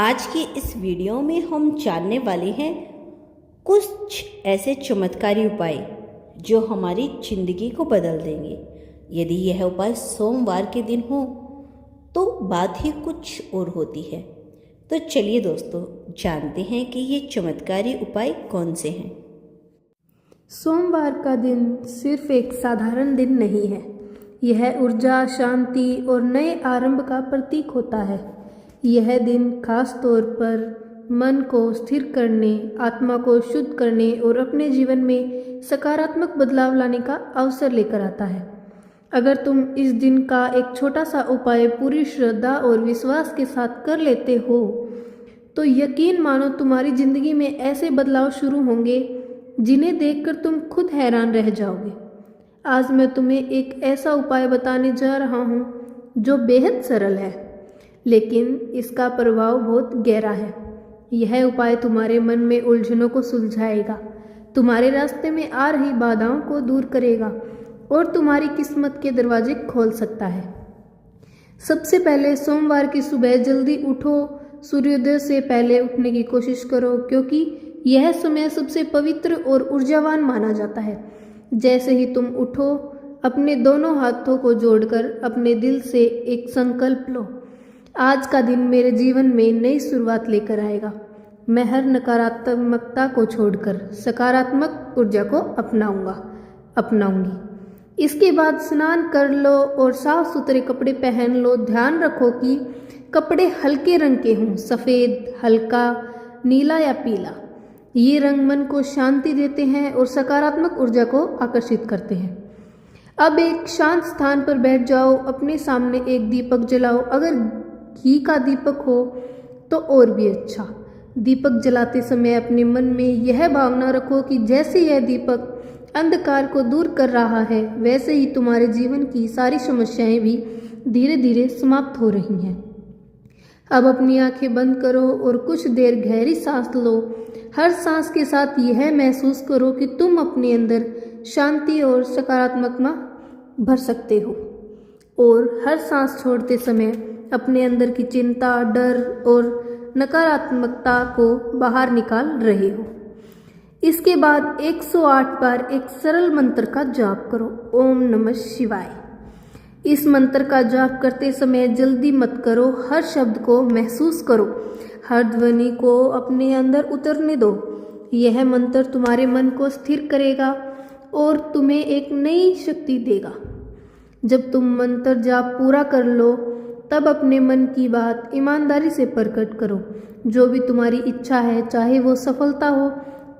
आज की इस वीडियो में हम जानने वाले हैं कुछ ऐसे चमत्कारी उपाय जो हमारी जिंदगी को बदल देंगे। यदि यह उपाय सोमवार के दिन हो तो बात ही कुछ और होती है। तो चलिए दोस्तों, जानते हैं कि ये चमत्कारी उपाय कौन से हैं। सोमवार का दिन सिर्फ एक साधारण दिन नहीं है। यह ऊर्जा, शांति और नए आरंभ का प्रतीक होता है। यह दिन खास तौर पर मन को स्थिर करने, आत्मा को शुद्ध करने और अपने जीवन में सकारात्मक बदलाव लाने का अवसर लेकर आता है। अगर तुम इस दिन का एक छोटा सा उपाय पूरी श्रद्धा और विश्वास के साथ कर लेते हो तो यकीन मानो तुम्हारी जिंदगी में ऐसे बदलाव शुरू होंगे जिन्हें देखकर तुम खुद हैरान रह जाओगे। आज मैं तुम्हें एक ऐसा उपाय बताने जा रहा हूँ जो बेहद सरल है, लेकिन इसका प्रभाव बहुत गहरा है। यह उपाय तुम्हारे मन में उलझनों को सुलझाएगा, तुम्हारे रास्ते में आ रही बाधाओं को दूर करेगा और तुम्हारी किस्मत के दरवाजे खोल सकता है। सबसे पहले सोमवार की सुबह जल्दी उठो। सूर्योदय से पहले उठने की कोशिश करो, क्योंकि यह समय सबसे पवित्र और ऊर्जावान माना जाता है। जैसे ही तुम उठो, अपने दोनों हाथों को जोड़कर अपने दिल से एक संकल्प लो। आज का दिन मेरे जीवन में नई शुरुआत लेकर आएगा। मैं हर नकारात्मकता को छोड़कर सकारात्मक ऊर्जा को अपनाऊंगी। इसके बाद स्नान कर लो और साफ सुथरे कपड़े पहन लो। ध्यान रखो कि कपड़े हल्के रंग के हों, सफ़ेद, हल्का नीला या पीला। ये रंग मन को शांति देते हैं और सकारात्मक ऊर्जा को आकर्षित करते हैं। अब एक शांत स्थान पर बैठ जाओ। अपने सामने एक दीपक जलाओ। अगर घी का दीपक हो तो और भी अच्छा। दीपक जलाते समय अपने मन में यह भावना रखो कि जैसे यह दीपक अंधकार को दूर कर रहा है, वैसे ही तुम्हारे जीवन की सारी समस्याएं भी धीरे धीरे समाप्त हो रही हैं। अब अपनी आंखें बंद करो और कुछ देर गहरी सांस लो। हर सांस के साथ यह महसूस करो कि तुम अपने अंदर शांति और सकारात्मकता भर सकते हो, और हर सांस छोड़ते समय अपने अंदर की चिंता, डर और नकारात्मकता को बाहर निकाल रहे हो। इसके बाद 108 बार एक सरल मंत्र का जाप करो, ओम नमः शिवाय। इस मंत्र का जाप करते समय जल्दी मत करो। हर शब्द को महसूस करो, हर ध्वनि को अपने अंदर उतरने दो। यह मंत्र तुम्हारे मन को स्थिर करेगा और तुम्हें एक नई शक्ति देगा। जब तुम मंत्र जाप पूरा कर लो, तब अपने मन की बात ईमानदारी से प्रकट करो। जो भी तुम्हारी इच्छा है, चाहे वो सफलता हो,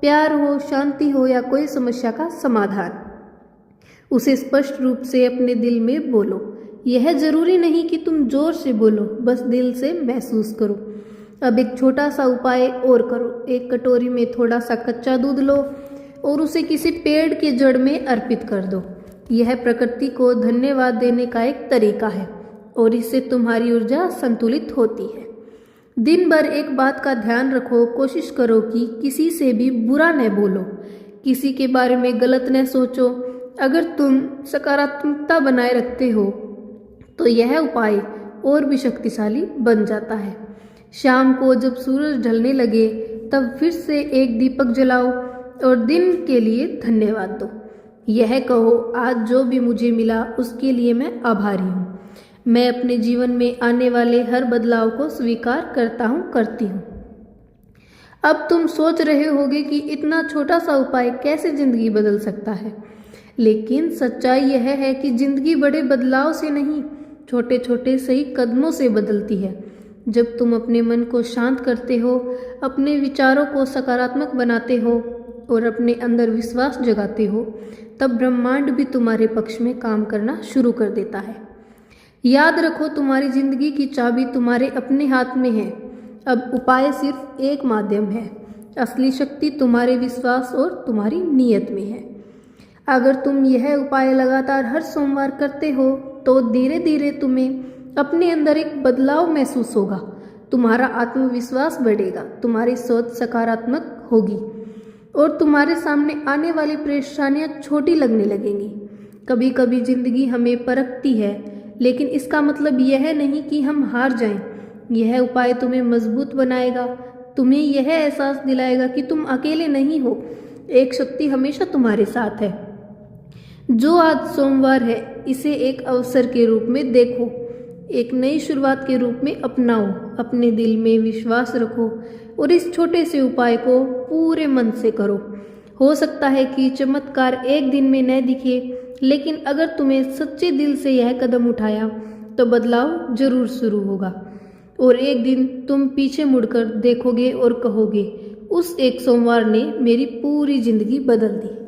प्यार हो, शांति हो या कोई समस्या का समाधान, उसे स्पष्ट रूप से अपने दिल में बोलो। यह जरूरी नहीं कि तुम जोर से बोलो, बस दिल से महसूस करो। अब एक छोटा सा उपाय और करो। एक कटोरी में थोड़ा सा कच्चा दूध लो और उसे किसी पेड़ के जड़ में अर्पित कर दो। यह प्रकृति को धन्यवाद देने का एक तरीका है और इससे तुम्हारी ऊर्जा संतुलित होती है। दिन भर एक बात का ध्यान रखो। कोशिश करो कि किसी से भी बुरा न बोलो, किसी के बारे में गलत न सोचो। अगर तुम सकारात्मकता बनाए रखते हो तो यह उपाय और भी शक्तिशाली बन जाता है। शाम को जब सूरज ढलने लगे, तब फिर से एक दीपक जलाओ और दिन के लिए धन्यवाद दो। यह कहो, आज जो भी मुझे मिला उसके लिए मैं आभारी हूँ। मैं अपने जीवन में आने वाले हर बदलाव को स्वीकार करती हूँ। अब तुम सोच रहे होगे कि इतना छोटा सा उपाय कैसे जिंदगी बदल सकता है, लेकिन सच्चाई यह है कि जिंदगी बड़े बदलाव से नहीं, छोटे छोटे सही कदमों से बदलती है। जब तुम अपने मन को शांत करते हो, अपने विचारों को सकारात्मक बनाते हो और अपने अंदर विश्वास जगाते हो, तब ब्रह्मांड भी तुम्हारे पक्ष में काम करना शुरू कर देता है। याद रखो, तुम्हारी जिंदगी की चाबी तुम्हारे अपने हाथ में है। अब उपाय सिर्फ एक माध्यम है, असली शक्ति तुम्हारे विश्वास और तुम्हारी नीयत में है। अगर तुम यह उपाय लगातार हर सोमवार करते हो तो धीरे धीरे तुम्हें अपने अंदर एक बदलाव महसूस होगा। तुम्हारा आत्मविश्वास बढ़ेगा, तुम्हारी सोच सकारात्मक होगी और तुम्हारे सामने आने वाली परेशानियां छोटी लगने लगेंगी। कभी कभी जिंदगी हमें परखती है, लेकिन इसका मतलब यह नहीं कि हम हार जाएं। यह उपाय तुम्हें मजबूत बनाएगा, तुम्हें यह एहसास दिलाएगा कि तुम अकेले नहीं हो, एक शक्ति हमेशा तुम्हारे साथ है। जो आज सोमवार है, इसे एक अवसर के रूप में देखो, एक नई शुरुआत के रूप में अपनाओ, अपने दिल में विश्वास रखो और इस छोटे से उपाय को पूरे मन से करो। हो सकता है कि चमत्कार एक दिन में न दिखे, लेकिन अगर तुमने सच्चे दिल से यह कदम उठाया तो बदलाव जरूर शुरू होगा और एक दिन तुम पीछे मुड़कर देखोगे और कहोगे, उस एक सोमवार ने मेरी पूरी जिंदगी बदल दी।